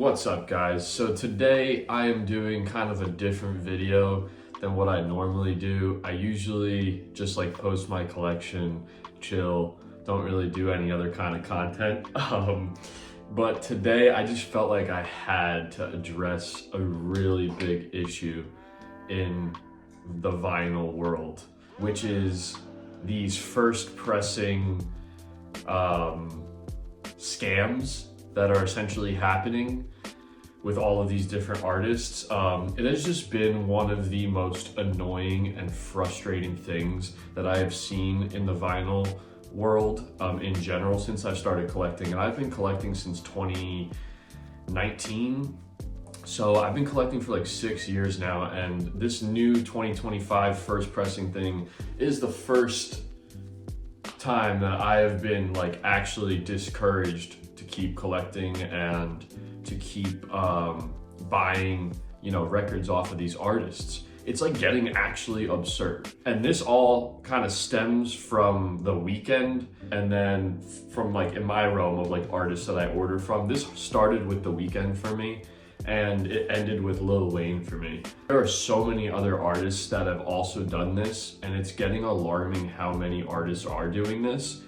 What's up, guys? So today I am doing kind of a different video than what I normally do. I usually just like post my collection, chill, don't really do any other kind of content. But today I just felt like I had to address a really big issue in the vinyl world, which is these first pressing scams that are essentially happening with all of these different artists. It has just been one of the most annoying and frustrating things that I have seen in the vinyl world in general since I started collecting. And I've been collecting since 2019. So I've been collecting for like 6 years now, and this new 2025 first pressing thing is the first time that I have been like actually discouraged to keep collecting and to keep buying, records off of these artists. It's like getting actually absurd. And this all kind of stems from the Weeknd, and then from like in my realm of like artists that I order from. This started with the Weeknd for me, and it ended with Lil Wayne for me. There are so many other artists that have also done this, and it's getting alarming how many artists are doing this.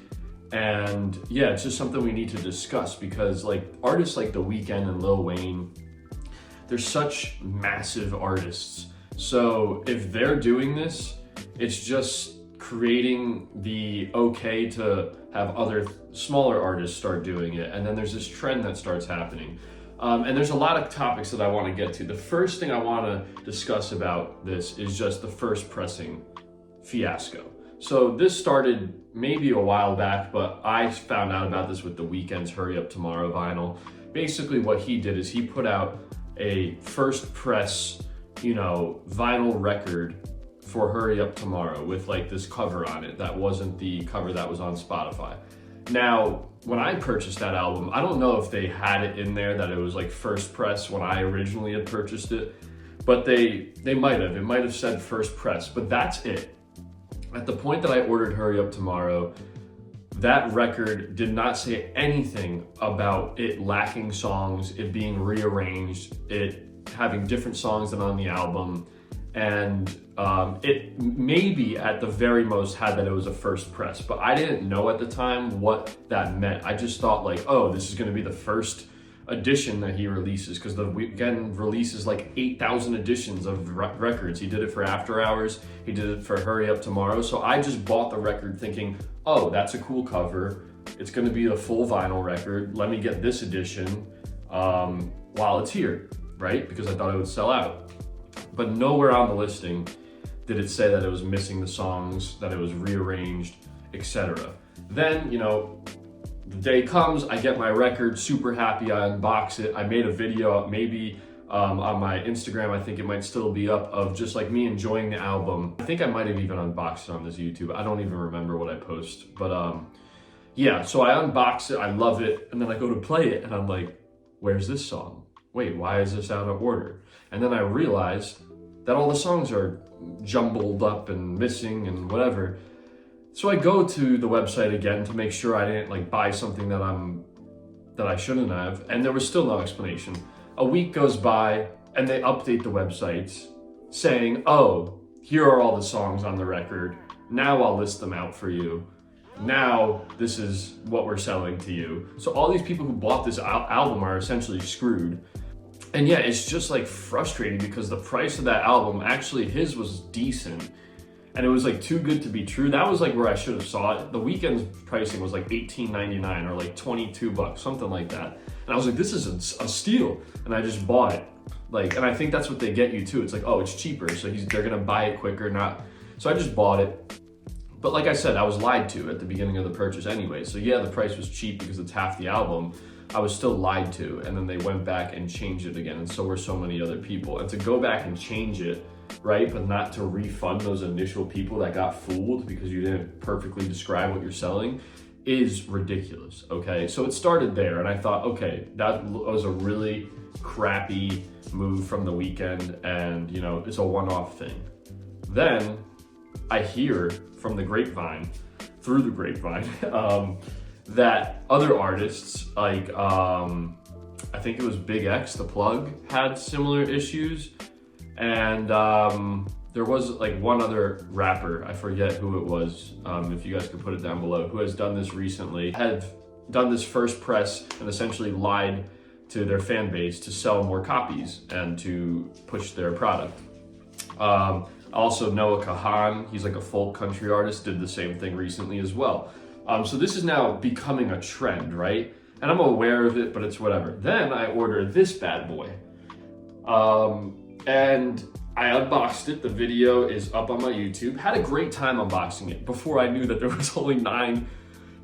And yeah, it's just something we need to discuss, because like artists like the Weeknd and Lil Wayne, they're such massive artists. So if they're doing this, it's just creating the okay to have other smaller artists start doing it. And then there's this trend that starts happening. And there's a lot of topics that I want to get to. The first thing I want to discuss about this is just the first pressing fiasco. So this started maybe a while back, but I found out about this with the Weeknd's Hurry Up Tomorrow vinyl. Basically what he did is he put out a first press, vinyl record for Hurry Up Tomorrow with like this cover on it that wasn't the cover that was on Spotify. Now, when I purchased that album, I don't know if they had it in there that it was like first press when I originally had purchased it, but they might have. It might have said first press, but that's it. At the point that I ordered Hurry Up Tomorrow, that record did not say anything about it lacking songs, it being rearranged, it having different songs than on the album, and it maybe at the very most had that it was a first press, but I didn't know at the time what that meant. I just thought like, oh, this is gonna be the first edition that he releases, because the Weeknd releases like 8,000 editions of records. He did it for After Hours, he did it for Hurry Up Tomorrow. So I just bought the record thinking, oh, that's a cool cover, it's gonna be a full vinyl record, let me get this edition while it's here, right? Because I thought it would sell out. But nowhere on the listing did it say that it was missing the songs, that it was rearranged, etc. Then, the day comes, I get my record, super happy, I unbox it. I made a video, maybe on my Instagram, I think it might still be up, of just like me enjoying the album. I think I might have even unboxed it on this YouTube. I don't even remember what I post, but yeah, so I unbox it, I love it, and then I go to play it, and I'm like, where's this song? Wait, why is this out of order? And then I realized that all the songs are jumbled up and missing and whatever. So I go to the website again to make sure I didn't like buy something that I shouldn't have, and there was still no explanation. A week goes by and they update the websites saying, oh, here are all the songs on the record. Now I'll list them out for you. Now this is what we're selling to you. So all these people who bought this album are essentially screwed. And yeah, it's just like frustrating, because the price of that album, actually his was decent, and it was like too good to be true. That was like where I should have saw it. The Weeknd's pricing was like $18.99 or like $22, something like that. And I was like, this is a steal. And I just bought it. And I think that's what they get you too. It's like, oh, it's cheaper, so they're gonna buy it quicker, not. So I just bought it. But like I said, I was lied to at the beginning of the purchase anyway. So yeah, the price was cheap because it's half the album. I was still lied to, and then they went back and changed it again, and so were so many other people. And to go back and change it, right, but not to refund those initial people that got fooled because you didn't perfectly describe what you're selling, is ridiculous, okay? So it started there, and I thought, okay, that was a really crappy move from the Weeknd, and it's a one-off thing. Then I hear from the grapevine, through the grapevine, that other artists like I think it was Big X, the plug, had similar issues. And there was like one other rapper, I forget who it was, if you guys could put it down below, who has done this recently, had done this first press and essentially lied to their fan base to sell more copies and to push their product. Also, Noah Kahan, he's like a folk country artist, did the same thing recently as well. So this is now becoming a trend, right? And I'm aware of it, but it's whatever. Then I ordered this bad boy. And I unboxed it. The video is up on my YouTube. Had a great time unboxing it before I knew that there was only 9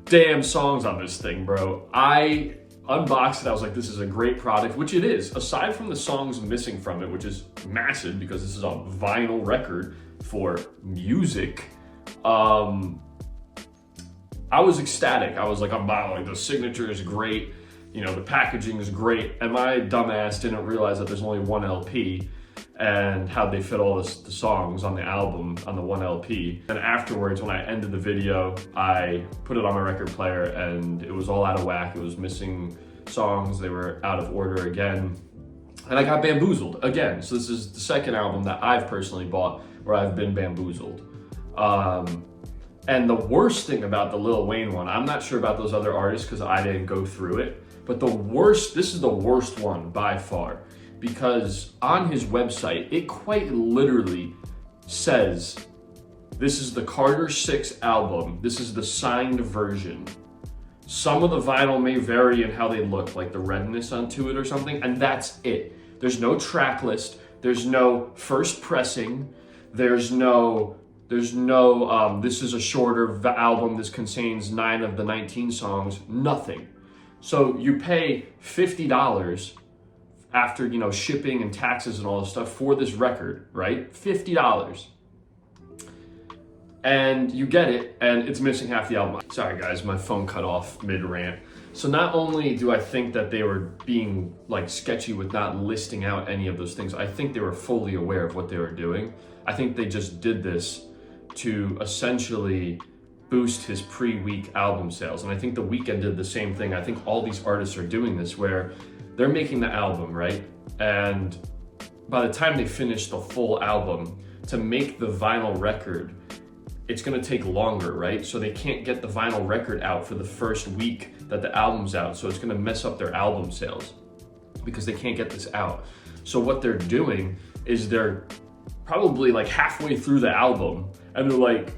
damn songs on this thing, bro. I unboxed it. I was like, this is a great product, which it is. Aside from the songs missing from it, which is massive because this is a vinyl record for music, I was ecstatic. I was like, I'm buying, the signature is great. You know, the packaging is great. And my dumbass didn't realize that there's only 1 LP and how they fit all the songs on the album on the 1 LP. And afterwards, when I ended the video, I put it on my record player and it was all out of whack. It was missing songs. They were out of order again. And I got bamboozled again. So this is the second album that I've personally bought where I've been bamboozled. And the worst thing about the Lil Wayne one, I'm not sure about those other artists because I didn't go through it, but this is the worst one by far, because on his website, it quite literally says, this is the Carter 6 album, this is the signed version. Some of the vinyl may vary in how they look, like the redness onto it or something, and that's it. There's no track list, there's no first pressing, there's no, this is a shorter album, this contains 9 of the 19 songs, nothing. So you pay $50 after, you know, shipping and taxes and all this stuff for this record, right? $50. And you get it, and it's missing half the album. Sorry guys, my phone cut off mid-rant. So not only do I think that they were being like sketchy with not listing out any of those things, I think they were fully aware of what they were doing. I think they just did this to essentially boost his pre-week album sales. And I think the Weeknd did the same thing. I think all these artists are doing this where they're making the album, right? And by the time they finish the full album, to make the vinyl record, it's gonna take longer, right? So they can't get the vinyl record out for the first week that the album's out. So it's gonna mess up their album sales because they can't get this out. So what they're doing is they're probably like halfway through the album and they're like,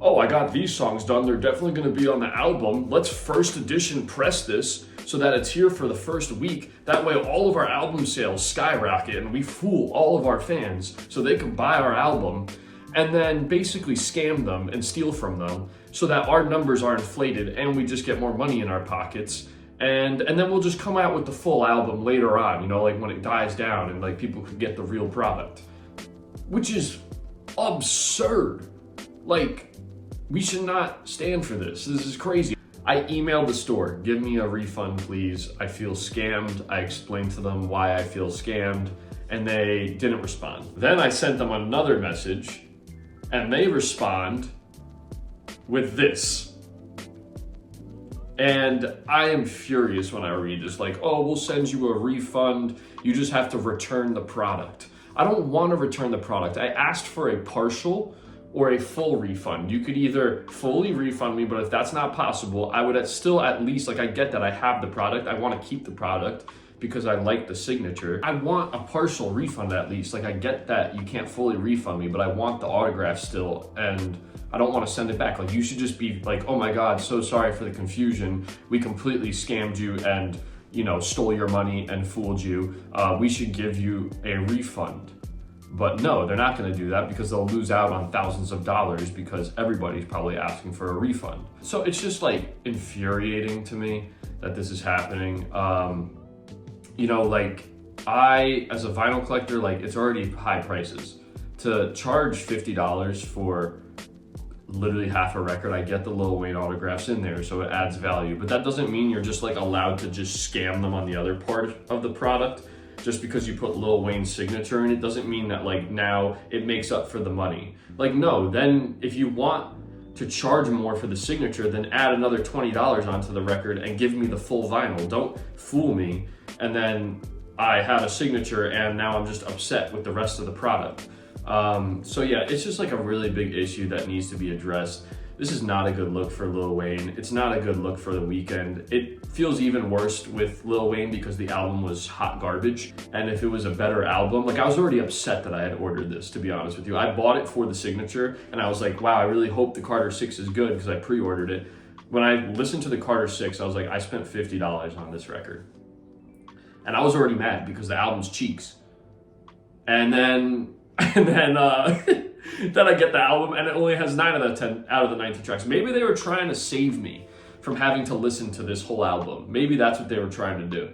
oh, I got these songs done. They're definitely gonna be on the album. Let's first edition press this so that it's here for the first week. That way all of our album sales skyrocket and we fool all of our fans so they can buy our album, and then basically scam them and steal from them so that our numbers are inflated and we just get more money in our pockets. And then we'll just come out with the full album later on, you know, like when it dies down and like people could get the real product, which is absurd. Like, we should not stand for this. This is crazy. I emailed the store, give me a refund, please. I feel scammed. I explained to them why I feel scammed, and they didn't respond. Then I sent them another message, and they respond with this. And I am furious when I read this, like, oh, we'll send you a refund. You just have to return the product. I don't want to return the product. I asked for a partial or a full refund. You could either fully refund me, but if that's not possible, I would still at least, like, I get that I have the product. I want to keep the product because I like the signature. I want a partial refund at least. Like, I get that you can't fully refund me, but I want the autograph still, and I don't want to send it back. Like, you should just be like, oh my God, so sorry for the confusion. We completely scammed you and, you know, stole your money and fooled you. We should give you a refund. But no, they're not going to do that because they'll lose out on thousands of dollars because everybody's probably asking for a refund. So it's just like infuriating to me that this is happening. You know, like, I, as a vinyl collector, like, it's already high prices. To charge $50 for literally half a record, I get the Lil Wayne autographs in there, so it adds value. But that doesn't mean you're just like allowed to just scam them on the other part of the product. Just because you put Lil Wayne's signature in it doesn't mean that like now it makes up for the money. Like, no, then if you want to charge more for the signature, then add another $20 onto the record and give me the full vinyl. Don't fool me and then I have a signature and now I'm just upset with the rest of the product. So yeah, it's just like a really big issue that needs to be addressed. This is not a good look for Lil Wayne. It's not a good look for The Weeknd. It feels even worse with Lil Wayne because the album was hot garbage. And if it was a better album, like I was already upset that I had ordered this, to be honest with you. I bought it for the signature and I was like, wow, I really hope the Carter 6 is good because I pre-ordered it. When I listened to the Carter 6, I was like, I spent $50 on this record. And I was already mad because the album's cheeks. And then then I get the album and it only has 9 out of 10 out of the 19 tracks. Maybe they were trying to save me from having to listen to this whole album. Maybe that's what they were trying to do.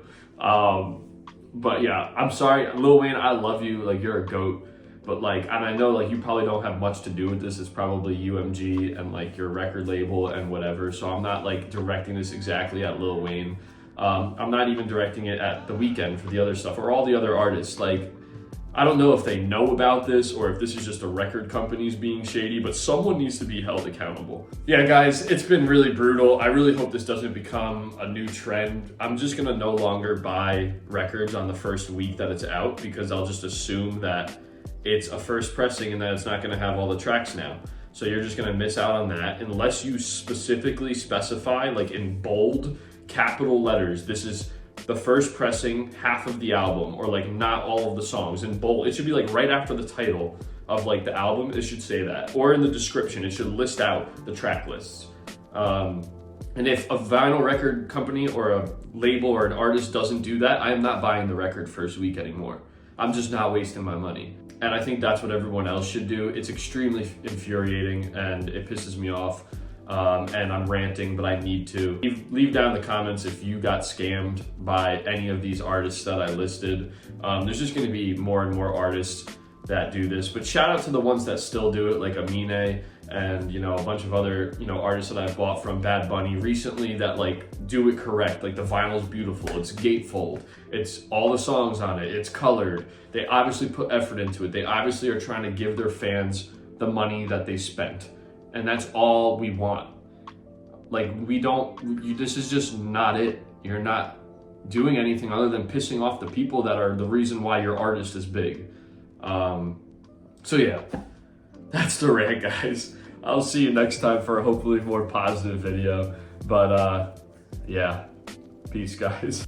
But yeah, I'm sorry, Lil Wayne, I love you, like you're a GOAT. But like, and I know like you probably don't have much to do with this. It's probably UMG and like your record label and whatever. So I'm not like directing this exactly at Lil Wayne. I'm not even directing it at The Weeknd for the other stuff or all the other artists. Like, I don't know if they know about this or if this is just a record companies being shady, but someone needs to be held accountable. Yeah, guys, it's been really brutal. I really hope this doesn't become a new trend. I'm just gonna no longer buy records on the first week that it's out because I'll just assume that it's a first pressing and that it's not gonna have all the tracks now. So you're just gonna miss out on that unless you specifically specify, like in bold, capital letters, this is the first pressing, half of the album, or like not all of the songs in bold. It should be like right after the title of like the album, it should say that. Or in the description, it should list out the track lists. And if a vinyl record company or a label or an artist doesn't do that, I am not buying the record first week anymore. I'm just not wasting my money. And I think that's what everyone else should do. It's extremely infuriating and it pisses me off. And I'm ranting, but I need to. Leave down in the comments if you got scammed by any of these artists that I listed. There's just gonna be more and more artists that do this, but shout out to the ones that still do it, like Amine and a bunch of other artists that I've bought from Bad Bunny recently that like do it correct. Like the vinyl's beautiful, it's gatefold, it's all the songs on it, it's colored. They obviously put effort into it. They obviously are trying to give their fans the money that they spent. And that's all we want. Like this is just not it. You're not doing anything other than pissing off the people that are the reason why your artist is big. So yeah, that's the rant, guys. I'll see you next time for a hopefully more positive video. But yeah, peace, guys.